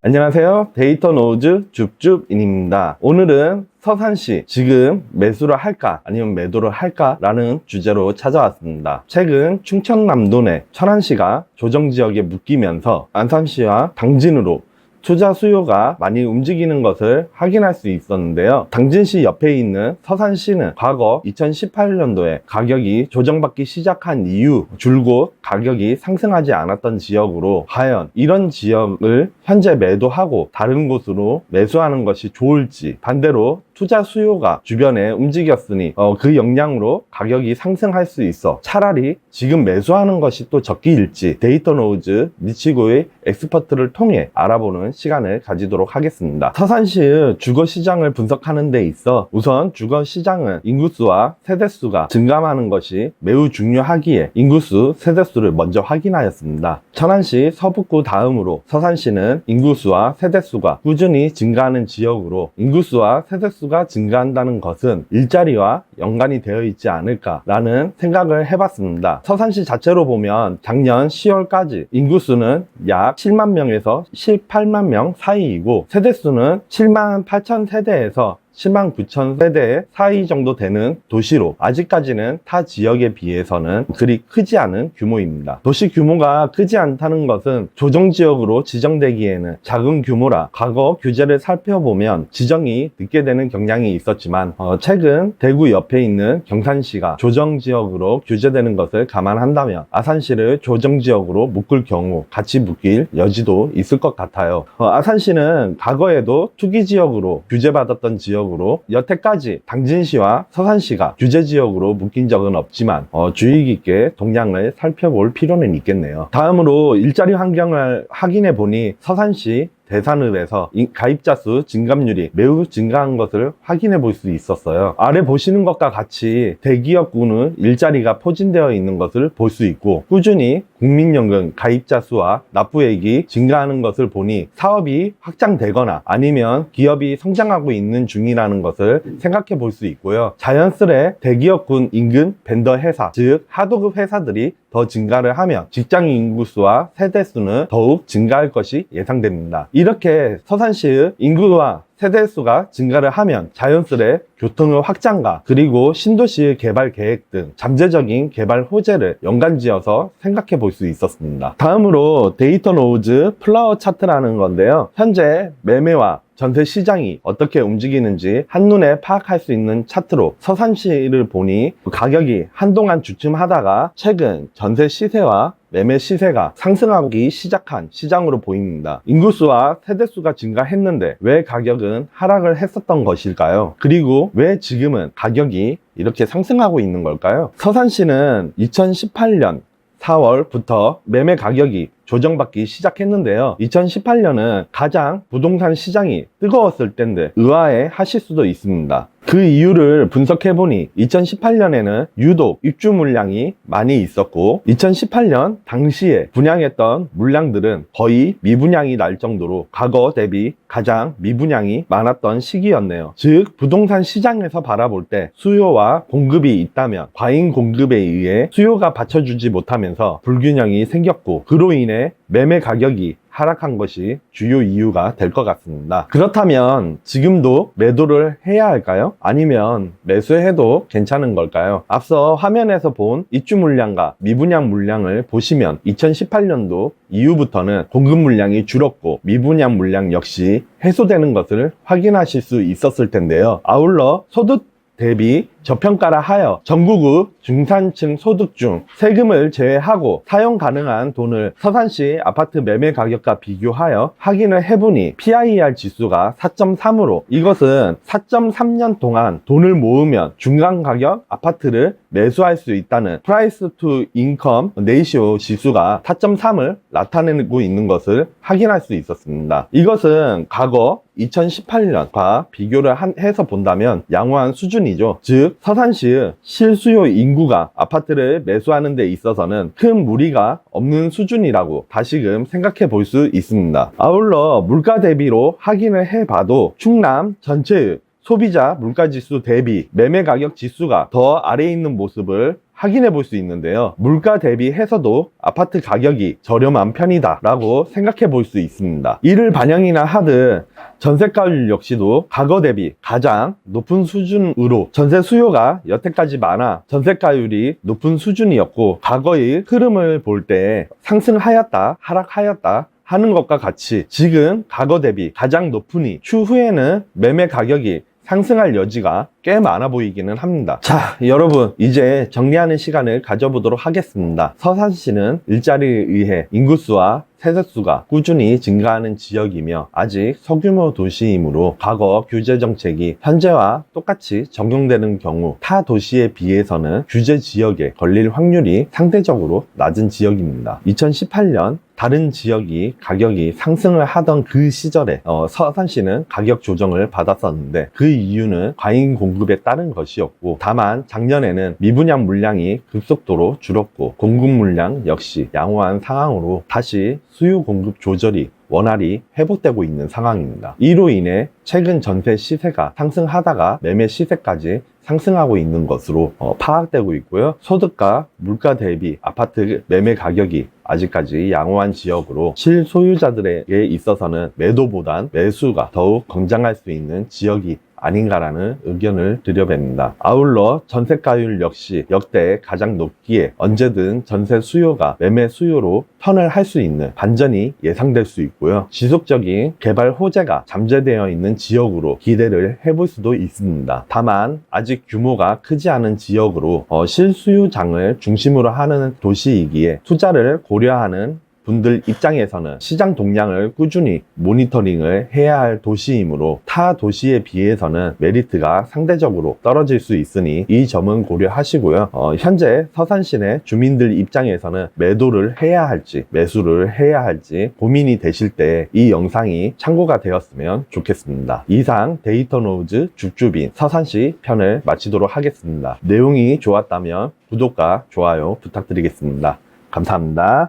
안녕하세요. 데이터 노우즈 줍줍인입니다. 오늘은 서산시 지금 매수를 할까 아니면 매도를 할까 라는 주제로 찾아왔습니다. 최근 충청남도 내 철안시가 조정지역에 묶이면서 안산시와 당진으로 투자 수요가 많이 움직이는 것을 확인할 수 있었는데요. 당진시 옆에 있는 서산시는 과거 2018년도에 가격이 조정받기 시작한 이후 줄곧 가격이 상승하지 않았던 지역으로 과연 이런 지역을 현재 매도하고 다른 곳으로 매수하는 것이 좋을지, 반대로 투자 수요가 주변에 움직였으니 그 영향으로 가격이 상승할 수 있어 차라리 지금 매수하는 것이 또 적기일지 데이터 노우즈 미치고의 엑스퍼트를 통해 알아보는 시간을 가지도록 하겠습니다. 서산시의 주거시장을 분석하는 데 있어 우선 주거시장은 인구수와 세대수가 증감하는 것이 매우 중요하기에 인구수, 세대수를 먼저 확인하였습니다. 천안시 서북구 다음으로 서산시는 인구수와 세대수가 꾸준히 증가하는 지역으로 인구수와 세대수가 증가한다는 것은 일자리와 연관이 되어 있지 않을까라는 생각을 해봤습니다. 서산시 자체로 보면 작년 10월까지 인구수는 약 7만 명에서 18만 명 사이이고 세대수는 7만 8천 세대에서 7만 9천 세대 사이 정도 되는 도시로 아직까지는 타 지역에 비해서는 그리 크지 않은 규모입니다. 도시 규모가 크지 않다는 것은 조정지역으로 지정되기에는 작은 규모라 과거 규제를 살펴보면 지정이 늦게 되는 경향이 있었지만 최근 대구 옆에 있는 경산시가 조정지역으로 규제되는 것을 감안한다면 아산시를 조정지역으로 묶을 경우 같이 묶일 여지도 있을 것 같아요. 아산시는 과거에도 투기지역으로 규제받았던 지역 으로 여태까지 당진시와 서산시가 규제지역으로 묶인 적은 없지만 주의 깊게 동향을 살펴볼 필요는 있겠네요. 다음으로 일자리 환경을 확인해 보니 서산시 대산읍에서 가입자 수 증감률이 매우 증가한 것을 확인해 볼 수 있었어요. 아래 보시는 것과 같이 대기업군은 일자리가 포진되어 있는 것을 볼 수 있고 꾸준히 국민연금 가입자 수와 납부액이 증가하는 것을 보니 사업이 확장되거나 아니면 기업이 성장하고 있는 중이라는 것을 생각해 볼 수 있고요. 자연스레 대기업군 인근 벤더 회사, 즉 하도급 회사들이 더 증가를 하면 직장인 인구수와 세대수는 더욱 증가할 것이 예상됩니다. 이렇게 서산시의 인구와 세대수가 증가를 하면 자연스레 교통의 확장과 그리고 신도시의 개발 계획 등 잠재적인 개발 호재를 연관지어서 생각해 볼 수 있었습니다. 다음으로 데이터 노우즈 플라워 차트라는 건데요. 현재 매매와 전세 시장이 어떻게 움직이는지 한눈에 파악할 수 있는 차트로 서산시를 보니 가격이 한동안 주춤하다가 최근 전세 시세와 매매 시세가 상승하기 시작한 시장으로 보입니다. 인구수와 세대수가 증가했는데 왜 가격은 하락을 했었던 것일까요? 그리고 왜 지금은 가격이 이렇게 상승하고 있는 걸까요? 서산시는 2018년 4월부터 매매 가격이 조정받기 시작했는데요. 2018년은 가장 부동산 시장이 뜨거웠을 때인데 의아해 하실 수도 있습니다. 그 이유를 분석해보니 2018년에는 유독 입주 물량이 많이 있었고 2018년 당시에 분양했던 물량들은 거의 미분양이 날 정도로 과거 대비 가장 미분양이 많았던 시기였네요. 즉 부동산 시장에서 바라볼 때 수요와 공급이 있다면 과잉 공급에 의해 수요가 받쳐주지 못하면서 불균형이 생겼고 그로 인해 매매 가격이 하락한 것이 주요 이유가 될 것 같습니다. 그렇다면 지금도 매도를 해야 할까요? 아니면 매수해도 괜찮은 걸까요? 앞서 화면에서 본 입주 물량과 미분양 물량을 보시면 2018년도 이후부터는 공급 물량이 줄었고 미분양 물량 역시 해소되는 것을 확인하실 수 있었을 텐데요. 아울러 소득 대비 저평가라 하여 전국의 중산층 소득 중 세금을 제외하고 사용 가능한 돈을 서산시 아파트 매매 가격과 비교하여 확인을 해보니 PIR 지수가 4.3으로 이것은 4.3년 동안 돈을 모으면 중간 가격 아파트를 매수할 수 있다는 프라이스 투 인컴 레이시오 지수가 4.3을 나타내고 있는 것을 확인할 수 있었습니다. 이것은 과거 2018년과 비교를 해서 본다면 양호한 수준이죠. 즉 서산시의 실수요 인구가 아파트를 매수하는 데 있어서는 큰 무리가 없는 수준이라고 다시금 생각해 볼 수 있습니다. 아울러 물가 대비로 확인을 해봐도 충남 전체의 소비자 물가지수 대비 매매 가격 지수가 더 아래에 있는 모습을 확인해 볼 수 있는데요. 물가 대비해서도 아파트 가격이 저렴한 편이다 라고 생각해 볼 수 있습니다. 이를 반영이나 하듯 전세가율 역시도 과거 대비 가장 높은 수준으로 전세 수요가 여태까지 많아 전세가율이 높은 수준이었고, 과거의 흐름을 볼 때 상승하였다 하락하였다 하는 것과 같이 지금 과거 대비 가장 높으니 추후에는 매매 가격이 상승할 여지가 꽤 많아 보이기는 합니다. 자, 여러분, 이제 정리하는 시간을 가져보도록 하겠습니다. 서산시는 일자리에 의해 인구수와 세대수가 꾸준히 증가하는 지역이며 아직 소규모 도시이므로 과거 규제 정책이 현재와 똑같이 적용되는 경우 타 도시에 비해서는 규제 지역에 걸릴 확률이 상대적으로 낮은 지역입니다. 2018년 다른 지역이 가격이 상승을 하던 그 시절에 서산시는 가격 조정을 받았었는데, 그 이유는 과잉 공급에 따른 것이었고, 다만 작년에는 미분양 물량이 급속도로 줄었고 공급 물량 역시 양호한 상황으로 다시 수요 공급 조절이 원활히 회복되고 있는 상황입니다. 이로 인해 최근 전세 시세가 상승하다가 매매 시세까지 상승하고 있는 것으로 파악되고 있고요. 소득과 물가 대비 아파트 매매 가격이 아직까지 양호한 지역으로 실소유자들에게 있어서는 매도보단 매수가 더욱 건장할 수 있는 지역이 아닌가라는 의견을 드려봅니다. 아울러 전세가율 역시 역대 가장 높기에 언제든 전세 수요가 매매 수요로 턴을 할 수 있는 반전이 예상될 수 있고요. 지속적인 개발 호재가 잠재되어 있는 지역으로 기대를 해볼 수도 있습니다. 다만 아직 규모가 크지 않은 지역으로 실수요장을 중심으로 하는 도시이기에 투자를 고려하는 분들 입장에서는 시장 동향을 꾸준히 모니터링을 해야 할 도시이므로 타 도시에 비해서는 메리트가 상대적으로 떨어질 수 있으니 이 점은 고려하시고요. 현재 서산시 내 주민들 입장에서는 매도를 해야 할지 매수를 해야 할지 고민이 되실 때 이 영상이 참고가 되었으면 좋겠습니다. 이상 데이터 노우즈 줍줍인 서산시 편을 마치도록 하겠습니다. 내용이 좋았다면 구독과 좋아요 부탁드리겠습니다. 감사합니다.